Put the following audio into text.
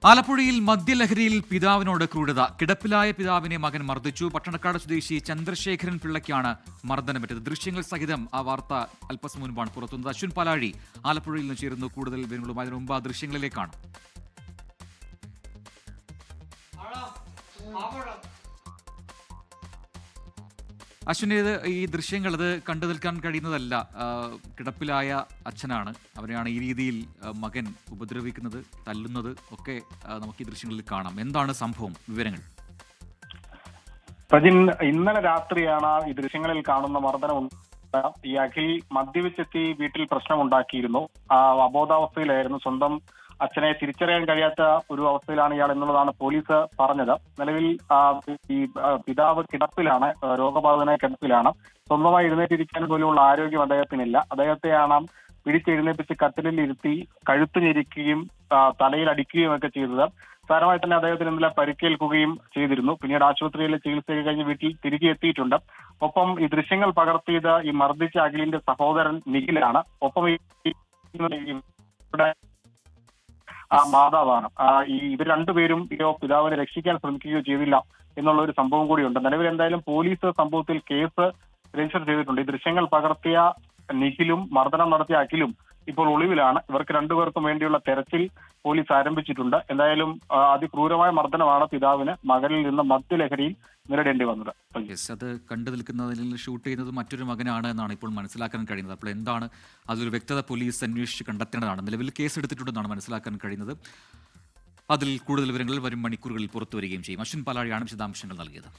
ആലപ്പുഴയിൽ മദ്യലഹരിയിൽ പിതാവിനോട് ക്രൂരത. കിടപ്പിലായ പിതാവിനെ മകൻ മർദ്ദിച്ചു. പട്ടണക്കാട് സ്വദേശി ചന്ദ്രശേഖരൻ പിള്ളയ്ക്കാണ് മർദ്ദനമേറ്റത്. ദൃശ്യങ്ങൾ സഹിതം ആ വാർത്ത അല്പസം മുൻപാണ് പുറത്തുവന്നത്. അശ്വിൻ പാലാഴി ആലപ്പുഴയിൽ നിന്ന് ചേരുന്നു കൂടുതൽ വിവരങ്ങളുമായി. അതിനു മുമ്പ് ആ ദൃശ്യങ്ങളിലേക്കാണ്. അശ്വിൻ, ഈ ദൃശ്യങ്ങൾ അത് കണ്ടു നിൽക്കാൻ കഴിയുന്നതല്ല. കിടപ്പിലായ അച്ഛനാണ്, അവരെയാണ് ഈ രീതിയിൽ മകൻ ഉപദ്രവിക്കുന്നത്, തല്ലുന്നത് ഒക്കെ നമുക്ക് ഈ ദൃശ്യങ്ങളിൽ കാണാം. എന്താണ് സംഭവം, വിവരങ്ങൾ? പ്രജിൻ, ഇന്നലെ രാത്രിയാണ് ഈ ദൃശ്യങ്ങളിൽ കാണുന്ന മർദ്ദനം. ഈ അഖിൽ മദ്യപിച്ചെത്തി വീട്ടിൽ പ്രശ്നമുണ്ടാക്കിയിരുന്നു. അബോധാവസ്ഥയിലായിരുന്നു. സ്വന്തം അച്ഛനെ തിരിച്ചറിയാൻ കഴിയാത്ത ഒരു അവസ്ഥയിലാണ് ഇയാൾ എന്നുള്ളതാണ് പോലീസ് പറഞ്ഞത്. നിലവിൽ ഈ പിതാവ് കിടപ്പിലാണ്, രോഗബാധിതനായ കിടപ്പിലാണ്. സ്വന്തമായി എഴുന്നേറ്റിരിക്കാൻ പോലുള്ള ആരോഗ്യം അദ്ദേഹത്തിനില്ല. അദ്ദേഹത്തെയാണ് പിടിച്ചെഴുന്നേപ്പിച്ച് കട്ടിലിൽ ഇരുത്തി കഴുത്ത് ഞെരിക്കുകയും തലയിൽ അടിക്കുകയും ഒക്കെ ചെയ്തത്. സാരമായി തന്നെ അദ്ദേഹത്തിന് ഇന്നലെ പരിക്കേൽക്കുകയും ചെയ്തിരുന്നു. പിന്നീട് ആശുപത്രിയിലെ ചികിത്സയൊക്കെ കഴിഞ്ഞ് വീട്ടിൽ തിരികെ എത്തിയിട്ടുണ്ട്. ഒപ്പം ഈ ദൃശ്യങ്ങൾ പകർത്തിയത് ഈ മർദ്ദിച്ച അഖിലിന്റെ സഹോദരൻ നിഖിലാണ്. ഒപ്പം മാതാവാണ്. ഇവർ രണ്ടുപേരും പിതാവിനെ രക്ഷിക്കാൻ ശ്രമിക്കുകയോ ചെയ്തില്ല എന്നുള്ള ഒരു സംഭവം കൂടിയുണ്ട്. നിലവിൽ എന്തായാലും പോലീസ് സംഭവത്തിൽ കേസ് രജിസ്റ്റർ ചെയ്തിട്ടുണ്ട്. ഈ ദൃശ്യങ്ങൾ പകർത്തിയ നിഖിലും മർദ്ദനം നടത്തിയ അഖിലും ഇപ്പോൾ ഒളിവിലാണ്. ഇവർക്ക് രണ്ടുപേർക്കും വേണ്ടിയുള്ള തെരച്ചിൽ പോലീസ് ആരംഭിച്ചിട്ടുണ്ട്. എന്തായാലും അതിക്രൂരമായ മർദ്ദനമാണ് പിതാവിന് മകനിൽ നിന്ന് മദ്യലഹരിയിൽ നേരിടേണ്ടി വന്നത്. അത് കണ്ടു നിൽക്കുന്നതിൽ ഷൂട്ട് ചെയ്യുന്നത് മറ്റൊരു മകനാണ് എന്നാണ് ഇപ്പോൾ മനസ്സിലാക്കാൻ കഴിയുന്നത്. അപ്പോൾ എന്താണ് അതൊരു വ്യക്തത പോലീസ് അന്വേഷിച്ച് കണ്ടെത്തേണ്ടതാണ്. നിലവിൽ കേസ് എടുത്തിട്ടുണ്ടെന്നാണ് മനസ്സിലാക്കാൻ കഴിയുന്നത്. അതിൽ കൂടുതൽ വിവരങ്ങൾ വരും മണിക്കൂറുകളിൽ പുറത്തു വരികയും ചെയ്യും. അശ്വിൻ പാലാഴിയാണ് വിശദാംശങ്ങൾ നൽകിയത്.